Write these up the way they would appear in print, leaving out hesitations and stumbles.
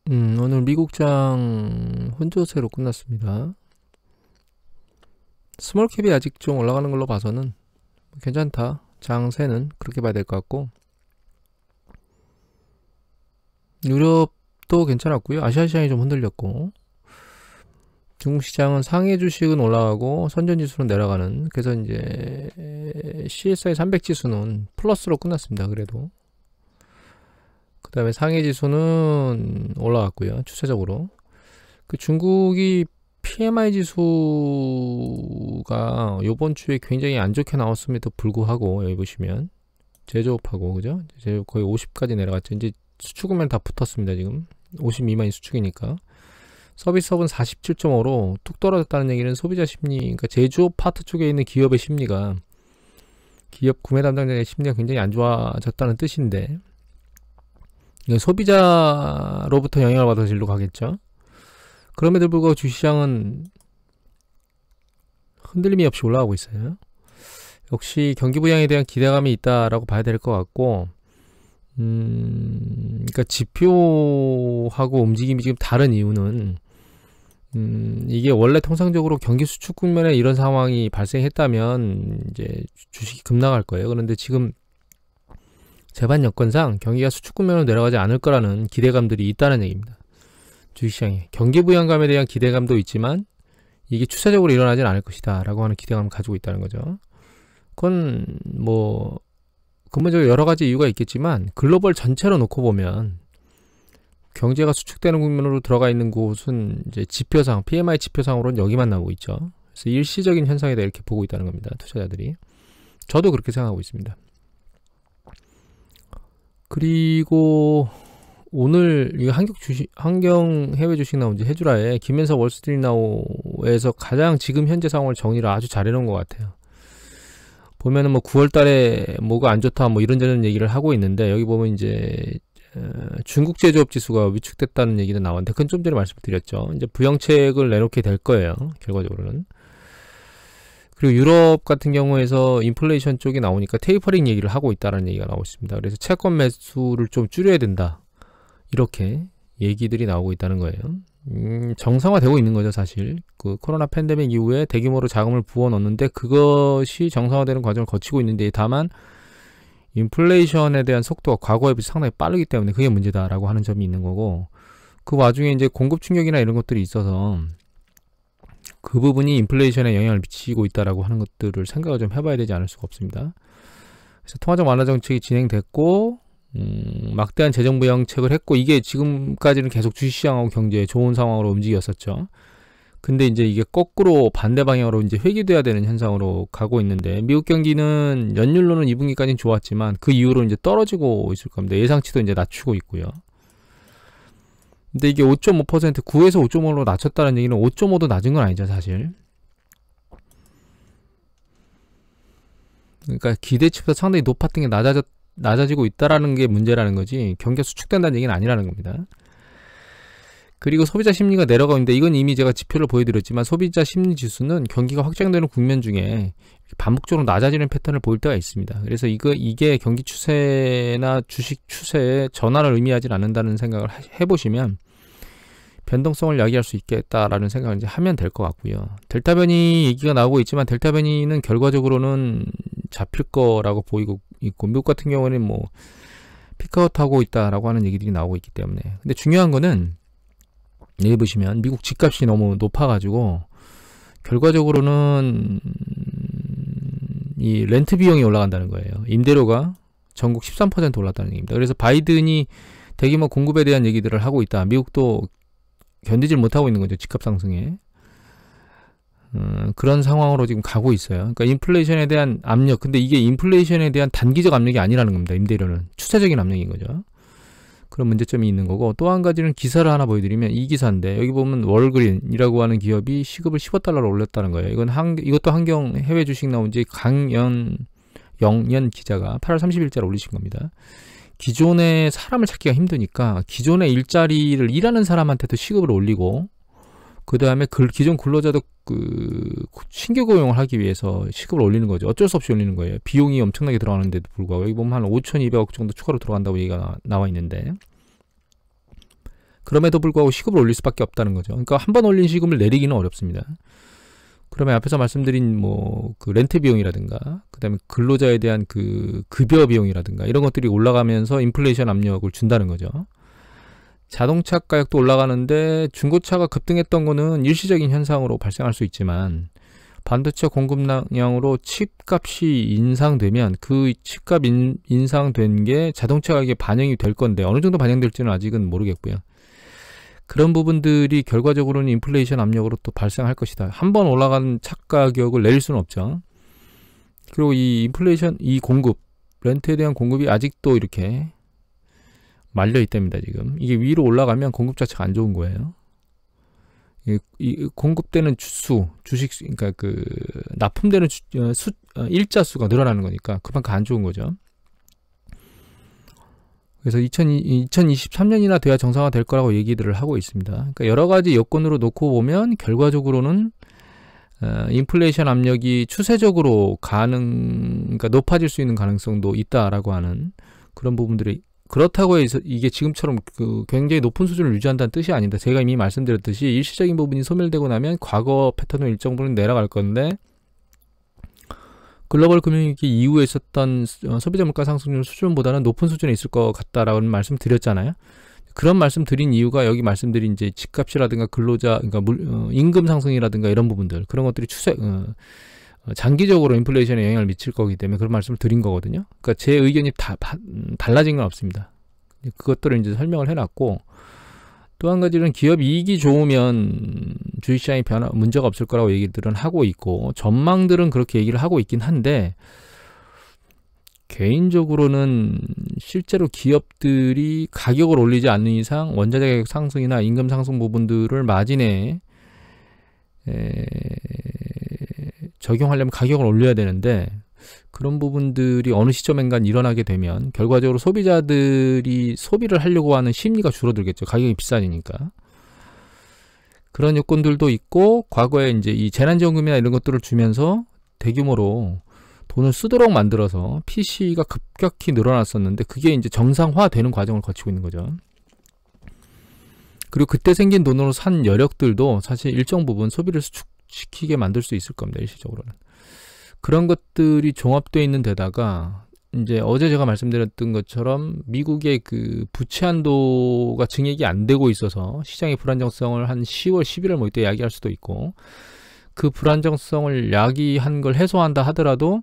오늘 미국장 혼조세로 끝났습니다. 스몰캡이 아직 좀 올라가는 걸로 봐서는 괜찮다. 장세는 그렇게 봐야 될 것 같고, 유럽도 괜찮았고요. 아시아 시장이 좀 흔들렸고, 중국 시장은 상해 주식은 올라가고 선전 지수는 내려가는. 그래서 이제 CSI 300 지수는 플러스로 끝났습니다. 그래도 그 다음에 상해 지수는 올라갔고요. 추세적으로 그 중국이 PMI 지수가 요번 주에 굉장히 안 좋게 나왔음에도 불구하고, 여기 보시면 제조업하고, 그죠? 제조업 거의 50까지 내려갔죠. 이제 수축은 다 붙었습니다. 지금 50 미만이 수축이니까. 서비스업은 47.5로 뚝 떨어졌다는 얘기는 소비자 심리, 그러니까 제조업 파트 쪽에 있는 기업의 심리가, 기업 구매 담당자의 심리가 굉장히 안 좋아졌다는 뜻인데, 이건 소비자로부터 영향을 받아서 일로 가겠죠. 그럼에도 불구하고 주시장은 흔들림이 없이 올라가고 있어요. 역시 경기 부양에 대한 기대감이 있다라고 봐야 될 것 같고, 그러니까 지표하고 움직임이 지금 다른 이유는, 이게 원래 통상적으로 경기 수축 국면에 이런 상황이 발생했다면 이제 주식이 급락할 거예요. 그런데 지금 재반 여건상 경기가 수축 국면으로 내려가지 않을 거라는 기대감들이 있다는 얘기입니다. 주식시장에 경기 부양감에 대한 기대감도 있지만 이게 추세적으로 일어나진 않을 것이다 라고 하는 기대감을 가지고 있다는 거죠. 그건 뭐 근본적으로 여러 가지 이유가 있겠지만, 글로벌 전체로 놓고 보면 경제가 수축되는 국면으로 들어가 있는 곳은 이제 지표상, PMI 지표상으로는 여기만 나오고 있죠. 그래서 일시적인 현상이다 이렇게 보고 있다는 겁니다. 투자자들이. 저도 그렇게 생각하고 있습니다. 그리고 오늘 이 한경 해외 주식 나온 지 해주라에 김현석 월스트리트 나우에서 가장 지금 현재 상황을 정리를 아주 잘해놓은 것 같아요. 보면은 뭐 9월 달에 뭐가 안 좋다 뭐 이런저런 얘기를 하고 있는데, 여기 보면 이제 중국 제조업 지수가 위축됐다는 얘기도 나왔는데, 그건 좀 전에 말씀드렸죠. 이제 부양책을 내놓게 될 거예요, 결과적으로는. 그리고 유럽 같은 경우에서 인플레이션 쪽이 나오니까 테이퍼링 얘기를 하고 있다는 얘기가 나오고 있습니다. 그래서 채권 매수를 좀 줄여야 된다, 이렇게 얘기들이 나오고 있다는 거예요. 정상화되고 있는 거죠, 사실. 그 코로나 팬데믹 이후에 대규모로 자금을 부어 넣는데 그것이 정상화되는 과정을 거치고 있는데, 다만 인플레이션에 대한 속도가 과거에 비해 상당히 빠르기 때문에 그게 문제다라고 하는 점이 있는 거고, 그 와중에 이제 공급 충격이나 이런 것들이 있어서 그 부분이 인플레이션에 영향을 미치고 있다라고 하는 것들을 생각을 좀 해봐야 되지 않을 수가 없습니다. 그래서 통화적 완화 정책이 진행됐고, 막대한 재정 부양책을 했고, 이게 지금까지는 계속 주식시장하고 경제에 좋은 상황으로 움직였었죠. 근데 이제 이게 거꾸로 반대 방향으로 이제 회귀돼야 되는 현상으로 가고 있는데, 미국 경기는 연율로는 2분기까지는 좋았지만 그 이후로 이제 떨어지고 있을 겁니다. 예상치도 이제 낮추고 있고요. 근데 이게 5.5%, 9에서 5.5로 낮췄다는 얘기는 5.5도 낮은 건 아니죠, 사실. 그러니까 기대치보다 상당히 높았던 게 낮아지고 있다라는 게 문제라는 거지, 경기가 수축된다는 얘기는 아니라는 겁니다. 그리고 소비자 심리가 내려가는데, 이건 이미 제가 지표를 보여드렸지만 소비자 심리 지수는 경기가 확장되는 국면 중에 반복적으로 낮아지는 패턴을 보일 때가 있습니다. 그래서 이게 경기 추세나 주식 추세의 전환을 의미하지 않는다는 생각을 해보시면 변동성을 야기할 수 있겠다라는 생각을 이제 하면 될 것 같고요. 델타 변이 얘기가 나오고 있지만 델타 변이는 결과적으로는 잡힐 거라고 보이고 있고, 미국 같은 경우는 뭐 피크아웃하고 있다라고 하는 얘기들이 나오고 있기 때문에. 근데 중요한 거는 여기 보시면 미국 집값이 너무 높아가지고 결과적으로는 이 렌트 비용이 올라간다는 거예요. 임대료가 전국 13% 올랐다는 얘기입니다. 그래서 바이든이 대규모 공급에 대한 얘기들을 하고 있다. 미국도 견디질 못하고 있는 거죠, 집값 상승에. 그런 상황으로 지금 가고 있어요. 그러니까 인플레이션에 대한 압력, 근데 이게 인플레이션에 대한 단기적 압력이 아니라는 겁니다. 임대료는 추세적인 압력인 거죠. 그런 문제점이 있는 거고, 또 한 가지는 기사를 하나 보여드리면 이 기사인데, 여기 보면 월그린이라고 하는 기업이 시급을 15달러로 올렸다는 거예요. 이것도 한경 해외 주식 나온 지 영연 기자가 8월 30일자로 올리신 겁니다. 기존에 사람을 찾기가 힘드니까 기존의 일자리를 일하는 사람한테도 시급을 올리고, 그 다음에 기존 근로자도 신규 고용을 하기 위해서 시급을 올리는 거죠. 어쩔 수 없이 올리는 거예요. 비용이 엄청나게 들어가는데도 불구하고. 여기 보면 한 5,200억 정도 추가로 들어간다고 얘기가 나와 있는데, 그럼에도 불구하고 시급을 올릴 수밖에 없다는 거죠. 그러니까 한 번 올린 시급을 내리기는 어렵습니다. 그러면 앞에서 말씀드린 뭐 그 렌트 비용이라든가 그다음에 근로자에 대한 그 급여 비용이라든가 이런 것들이 올라가면서 인플레이션 압력을 준다는 거죠. 자동차 가격도 올라가는데 중고차가 급등했던 거는 일시적인 현상으로 발생할 수 있지만 반도체 공급량으로 칩값이 인상되면 그 칩값 인상된 게 자동차 가격에 반영이 될 건데 어느 정도 반영될지는 아직은 모르겠고요. 그런 부분들이 결과적으로는 인플레이션 압력으로 또 발생할 것이다. 한번 올라간 차 가격을 내릴 수는 없죠. 그리고 이 인플레이션, 이 공급, 렌트에 대한 공급이 아직도 이렇게 말려 있답니다, 지금. 이게 위로 올라가면 공급 자체가 안 좋은 거예요. 이 공급되는 주식, 그러니까 그 납품되는 일자 수가 늘어나는 거니까 그만큼 안 좋은 거죠. 그래서 2023년이나 돼야 정상화 될 거라고 얘기들을 하고 있습니다. 그러니까 여러 가지 여건으로 놓고 보면 결과적으로는 인플레이션 압력이 추세적으로 그러니까 높아질 수 있는 가능성도 있다라고 하는 그런 부분들이, 그렇다고 해서 이게 지금처럼 그 굉장히 높은 수준을 유지한다는 뜻이 아니다. 제가 이미 말씀드렸듯이 일시적인 부분이 소멸되고 나면 과거 패턴은 일정 부분 내려갈 건데 글로벌 금융위기 이후에 있었던 소비자 물가 상승률 수준보다는 높은 수준에 있을 것 같다라는 말씀 드렸잖아요. 그런 말씀 드린 이유가 여기 말씀드린 이제 집값이라든가 근로자, 그러니까 임금 상승이라든가 이런 부분들, 그런 것들이 장기적으로 인플레이션에 영향을 미칠 거기 때문에 그런 말씀을 드린 거거든요. 그러니까 제 의견이 달라진 건 없습니다. 그것들을 이제 설명을 해놨고, 또 한 가지는 기업 이익이 좋으면 주식시장에 문제가 없을 거라고 얘기들은 하고 있고, 전망들은 그렇게 얘기를 하고 있긴 한데, 개인적으로는 실제로 기업들이 가격을 올리지 않는 이상 원자재 가격 상승이나 임금 상승 부분들을 마진에 적용하려면 가격을 올려야 되는데, 그런 부분들이 어느 시점인가 일어나게 되면 결과적으로 소비자들이 소비를 하려고 하는 심리가 줄어들겠죠. 가격이 비싸지니까. 그런 요건들도 있고, 과거에 이제 이 재난지원금이나 이런 것들을 주면서 대규모로 돈을 쓰도록 만들어서 PC가 급격히 늘어났었는데 그게 이제 정상화되는 과정을 거치고 있는 거죠. 그리고 그때 생긴 돈으로 산 여력들도 사실 일정 부분 소비를 수축시키게 만들 수 있을 겁니다. 일시적으로는. 그런 것들이 종합되어 있는 데다가 이제 어제 제가 말씀드렸던 것처럼 미국의 그 부채 한도가 증액이 안 되고 있어서 시장의 불안정성을 한 10월, 11월 뭐 이때 야기할 수도 있고, 그 불안정성을 야기한 걸 해소한다 하더라도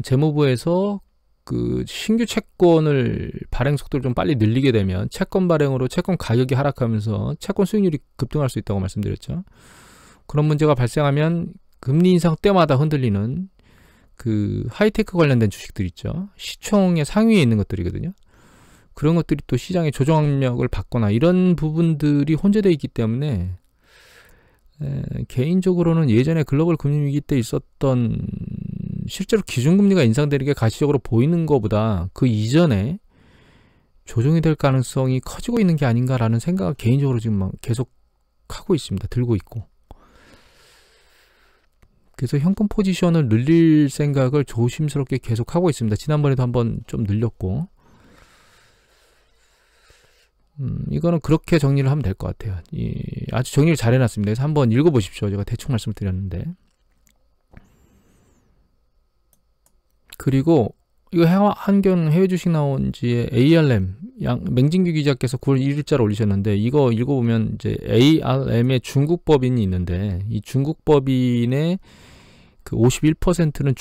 재무부에서 그 신규 채권을 발행 속도를 좀 빨리 늘리게 되면 채권 발행으로 채권 가격이 하락하면서 채권 수익률이 급등할 수 있다고 말씀드렸죠. 그런 문제가 발생하면 금리 인상 때마다 흔들리는 그 하이테크 관련된 주식들 있죠. 시총의 상위에 있는 것들이거든요. 그런 것들이 또 시장의 조정 압력을 받거나 이런 부분들이 혼재되어 있기 때문에 개인적으로는 예전에 글로벌 금융위기 때 있었던 실제로 기준금리가 인상되는 게 가시적으로 보이는 것보다 그 이전에 조정이 될 가능성이 커지고 있는 게 아닌가라는 생각을 개인적으로 지금 계속 하고 있습니다. 들고 있고. 그래서 현금 포지션을 늘릴 생각을 조심스럽게 계속 하고 있습니다. 지난번에도 한번 좀 늘렸고, 이거는 그렇게 정리를 하면 될 것 같아요. 아주 정리를 잘 해놨습니다. 그래서 한번 읽어보십시오. 제가 대충 말씀을 드렸는데. 그리고 이거 한경 해외 주식 나온 지에 ARM 맹진규 기자께서 9월 1일자로 올리셨는데, 이거 읽어보면 이제 ARM의 중국 법인이 있는데, 이 중국 법인의 그 51%는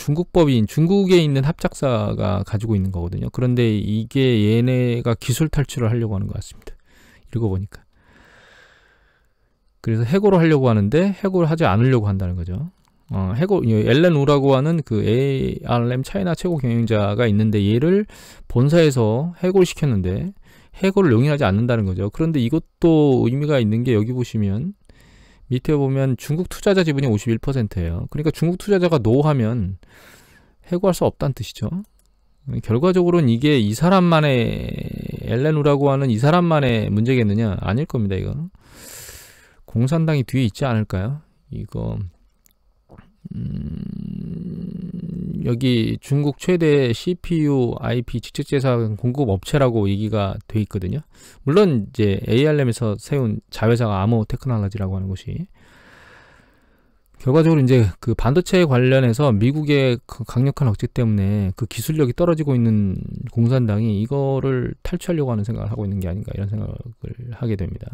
중국에 있는 합작사가 가지고 있는 거거든요. 그런데 이게 얘네가 기술 탈출을 하려고 하는 것 같습니다. 읽어보니까. 그래서 해고를 하려고 하는데 해고를 하지 않으려고 한다는 거죠. 엘렌 우라고 하는 그 ARM 차이나 최고 경영자가 있는데 얘를 본사에서 해고를 시켰는데 해고를 용인하지 않는다는 거죠. 그런데 이것도 의미가 있는 게, 여기 보시면 밑에 보면 중국 투자자 지분이 51%예요. 그러니까 중국 투자자가 노하면 해고할 수 없다는 뜻이죠. 결과적으로는 이게 이 사람만의, 엘렌 우라고 하는 이 사람만의 문제겠느냐? 아닐 겁니다. 이거 공산당이 뒤에 있지 않을까요? 이거 여기 중국 최대 CPU IP 직접재산 공급 업체라고 얘기가 돼 있거든요. 물론 이제 ARM에서 세운 자회사가 아모 테크놀로지라고 하는 곳이, 결과적으로 이제 그 반도체 관련해서 미국의 그 강력한 억제 때문에 그 기술력이 떨어지고 있는 공산당이 이거를 탈취하려고 하는 생각을 하고 있는 게 아닌가, 이런 생각을 하게 됩니다.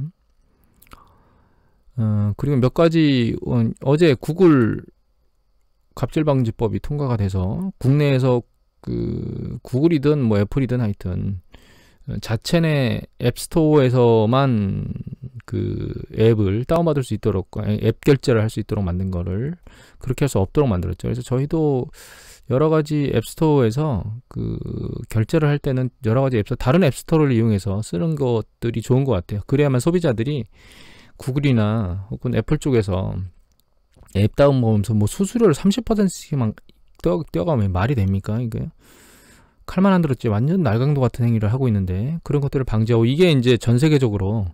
그리고 몇 가지, 어제 구글 갑질방지법이 통과가 돼서 국내에서 그 구글이든 뭐 애플이든 하여튼 자체 앱스토어에서만 그 앱을 다운받을 수 있도록, 앱 결제를 할 수 있도록 만든 거를 그렇게 할 수 없도록 만들었죠. 그래서 저희도 여러 가지 앱스토어에서 그 결제를 할 때는 여러 가지 앱스토어, 다른 앱스토어를 이용해서 쓰는 것들이 좋은 것 같아요. 그래야만 소비자들이 구글이나 혹은 애플 쪽에서 앱 다운받으면서 뭐 수수료를 30%씩만 떼어가면 말이 됩니까? 이게 칼만 안 들었지 완전 날강도 같은 행위를 하고 있는데, 그런 것들을 방지하고, 이게 이제 전 세계적으로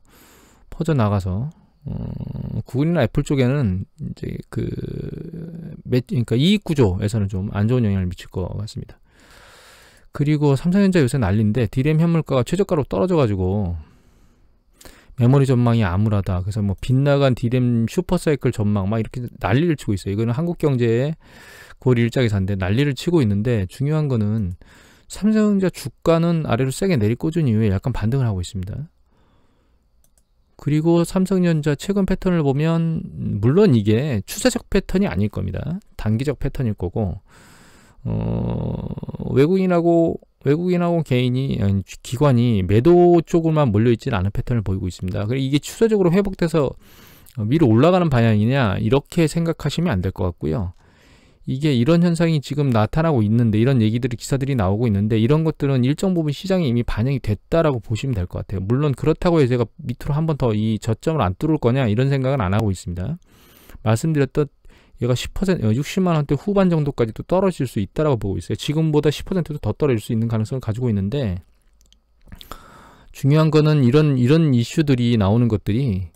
퍼져 나가서 구글이나 애플 쪽에는 이제 그러니까 이익 구조에서는 좀 안 좋은 영향을 미칠 것 같습니다. 그리고 삼성전자 요새 난리인데 DRAM 현물가가 최저가로 떨어져가지고 메모리 전망이 암울하다, 그래서 뭐 빗나간 DRAM 슈퍼사이클 전망 막 이렇게 난리를 치고 있어요. 이거는 한국 경제의 9월 일자기사인데 난리를 치고 있는데, 중요한 거는 삼성전자 주가는 아래로 세게 내리꽂은 이후에 약간 반등을 하고 있습니다. 그리고 삼성전자 최근 패턴을 보면, 물론 이게 추세적 패턴이 아닐 겁니다. 단기적 패턴일 거고, 외국인하고 개인이, 아니, 기관이 매도 쪽으로만 몰려있지는 않은 패턴을 보이고 있습니다. 그리고 이게 추세적으로 회복돼서 위로 올라가는 방향이냐, 이렇게 생각하시면 안 될 것 같고요. 이게 이런 현상이 지금 나타나고 있는데, 이런 얘기들이, 기사들이 나오고 있는데, 이런 것들은 일정 부분 시장에 이미 반영이 됐다라고 보시면 될 것 같아요. 물론 그렇다고 해서 제가 밑으로 한 번 더 이 저점을 안 뚫을 거냐, 이런 생각은 안 하고 있습니다. 말씀드렸던 얘가 10%, 60만원대 후반 정도까지도 떨어질 수 있다라고 보고 있어요. 지금보다 10%도 더 떨어질 수 있는 가능성을 가지고 있는데, 중요한 거는 이런 이슈들이 나오는 것들이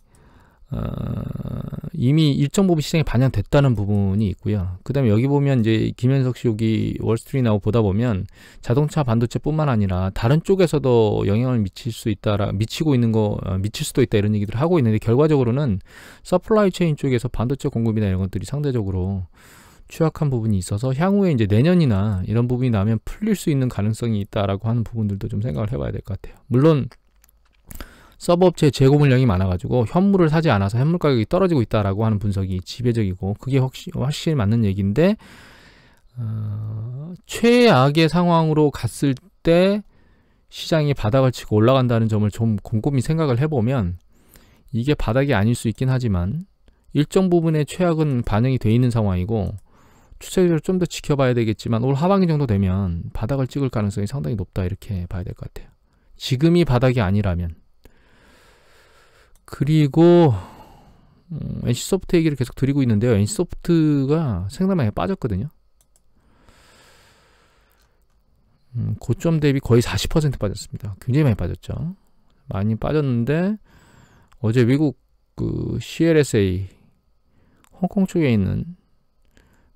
이미 일정 부분 시장에 반영됐다는 부분이 있고요. 그 다음에 여기 보면 이제 김현석 씨 여기 월스트리트 나우 보다 보면 자동차 반도체뿐만 아니라 다른 쪽에서도 영향을 미칠 수 있다, 미치고 있는 거, 미칠 수도 있다, 이런 얘기들을 하고 있는데, 결과적으로는 서플라이 체인 쪽에서 반도체 공급이나 이런 것들이 상대적으로 취약한 부분이 있어서 향후에 이제 내년이나 이런 부분이 나면 풀릴 수 있는 가능성이 있다라고 하는 부분들도 좀 생각을 해봐야 될 것 같아요. 물론 서버업체의 재고 물량이 많아가지고 현물을 사지 않아서 현물 가격이 떨어지고 있다라고 하는 분석이 지배적이고, 그게 확실히 맞는 얘기인데, 최악의 상황으로 갔을 때 시장이 바닥을 치고 올라간다는 점을 좀 곰곰이 생각을 해보면, 이게 바닥이 아닐 수 있긴 하지만 일정 부분의 최악은 반영이 돼 있는 상황이고, 추세를 좀 더 지켜봐야 되겠지만 올 하반기 정도 되면 바닥을 찍을 가능성이 상당히 높다, 이렇게 봐야 될 것 같아요. 지금이 바닥이 아니라면. 그리고 NC소프트 얘기를 계속 드리고 있는데요. NC소프트가 생각만에 빠졌거든요. 고점 대비 거의 40% 빠졌습니다. 굉장히 많이 빠졌죠. 많이 빠졌는데, 어제 외국 그 CLSA 홍콩 쪽에 있는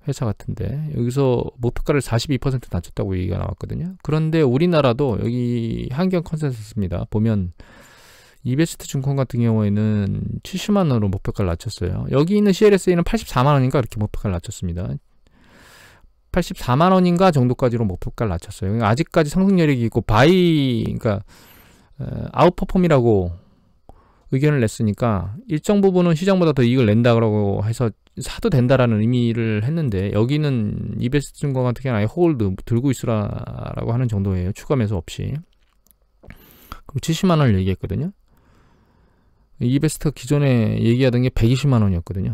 회사 같은데, 여기서 목표가를 42% 낮췄다고 얘기가 나왔거든요. 그런데 우리나라도 여기 한경 컨센서스입니다. 보면 이베스트 증권 같은 경우에는 70만원으로 목표가를 낮췄어요. 여기 있는 CLSA는 84만원인가 그렇게 목표가를 낮췄습니다. 84만원인가 정도까지로 목표가를 낮췄어요. 아직까지 상승 여력이 있고, 그러니까 아웃퍼폼이라고 의견을 냈으니까 일정 부분은 시장보다 더 이익을 낸다고 해서 사도 된다라는 의미를 했는데, 여기는 이베스트 증권 같은 경우는 아예 홀드 들고 있으라라고 하는 정도예요. 추가 매수 없이. 그리고 70만원을 얘기했거든요. 이베스트가 기존에 얘기하던 게 120만원이었거든요.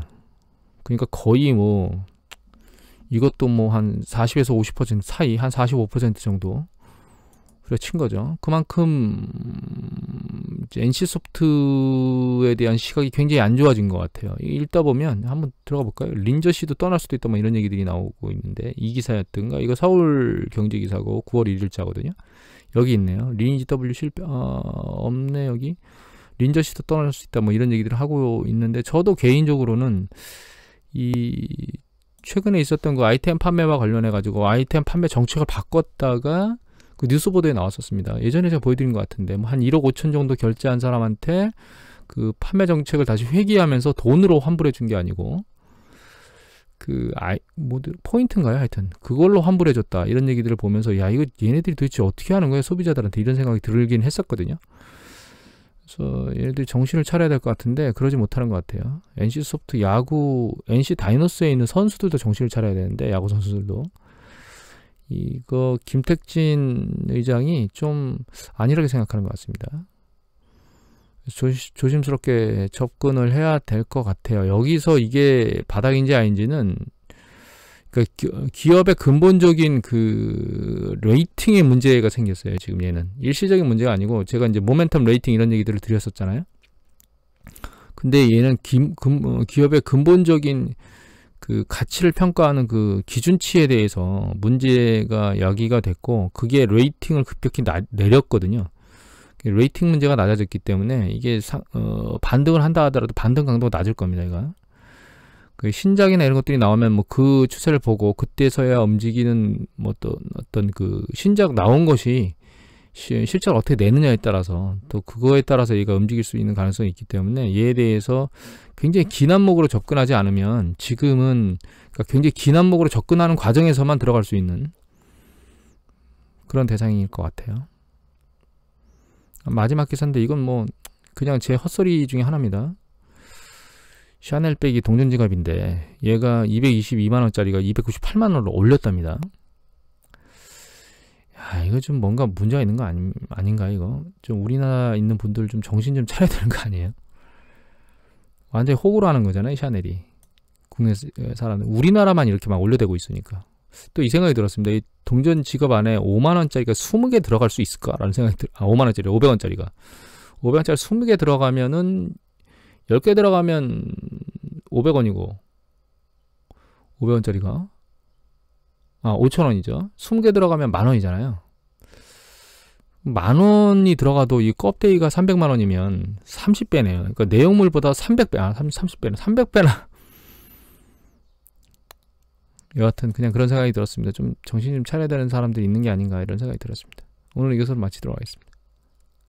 그러니까 거의 뭐 이것도 뭐 한 40에서 50% 사이, 한 45% 정도 친 거죠. 그만큼 이제 NC소프트에 대한 시각이 굉장히 안 좋아진 것 같아요. 읽다 보면 한번 들어가 볼까요? 린저씨도 떠날 수도 있다, 뭐 이런 얘기들이 나오고 있는데, 이 기사였던가? 이거 서울 경제 기사고 9월 1일자거든요. 여기 있네요. 리니지 W 실패, 없네, 여기. 린저씨도 떠날 수 있다, 뭐 이런 얘기들을 하고 있는데, 저도 개인적으로는 이 최근에 있었던 그 아이템 판매와 관련해 가지고 아이템 판매 정책을 바꿨다가 그 뉴스 보도에 나왔었습니다. 예전에 제가 보여드린 것 같은데 뭐 한 1억 5천 정도 결제한 사람한테 그 판매 정책을 다시 회귀하면서 돈으로 환불해 준 게 아니고 그 포인트인가요? 하여튼 그걸로 환불해 줬다 이런 얘기들을 보면서 야 이거 얘네들이 도대체 어떻게 하는 거야 소비자들한테 이런 생각이 들긴 했었거든요. 그래서 얘네들이 정신을 차려야 될 것 같은데 그러지 못하는 것 같아요. NC소프트 NC 다이노스에 있는 선수들도 정신을 차려야 되는데 야구 선수들도 이거 김택진 의장이 좀 안일하게 생각하는 것 같습니다. 조심스럽게 접근을 해야 될 것 같아요. 여기서 이게 바닥인지 아닌지는 그러니까 기업의 근본적인 그 레이팅의 문제가 생겼어요. 지금 얘는 일시적인 문제가 아니고 제가 이제 모멘텀 레이팅 이런 얘기들을 드렸었잖아요. 근데 얘는 기업의 근본적인 그 가치를 평가하는 그 기준치에 대해서 문제가 야기가 됐고 그게 레이팅을 급격히 내렸거든요. 레이팅 문제가 낮아졌기 때문에 이게 반등을 한다 하더라도 반등 강도가 낮을 겁니다. 이거 그 신작이나 이런 것들이 나오면 뭐 그 추세를 보고 그때서야 움직이는 뭐 또 어떤 그 신작 나온 것이 실제로 어떻게 내느냐에 따라서 또 그거에 따라서 얘가 움직일 수 있는 가능성이 있기 때문에 얘에 대해서 굉장히 긴 안목으로 접근하지 않으면 지금은 그러니까 굉장히 긴 안목으로 접근하는 과정에서만 들어갈 수 있는 그런 대상일 것 같아요. 마지막 기사인데 이건 뭐 그냥 제 헛소리 중에 하나입니다. 샤넬백이 동전지갑인데 얘가 222만원짜리가 298만원으로 올렸답니다. 야, 이거 좀 뭔가 문제가 있는 거 아닌가 이거? 좀 우리나라 있는 분들 좀 정신 좀 차려야 되는 거 아니에요? 완전히 호구로 하는 거잖아요, 샤넬이. 국내 사람들. 우리나라만 이렇게 막 올려대고 있으니까. 또 이 생각이 들었습니다. 이 동전 지갑 안에 5만원짜리가 20개 들어갈 수 있을까라는 생각이 5만원짜리, 500원짜리가. 500원짜리 20개 들어가면은 10개 들어가면 500원이고 500원짜리가 5,000원이죠. 20개 들어가면 만원이잖아요. 만원이 들어가도 이 껍데기가 300만원이면 30배네요. 그러니까 내용물보다 300배, 30배는 300배나. 여하튼 그냥 그런 생각이 들었습니다. 좀 정신 좀 차려야 되는 사람들이 있는 게 아닌가 이런 생각이 들었습니다. 오늘 이것으로 마치도록 하겠습니다.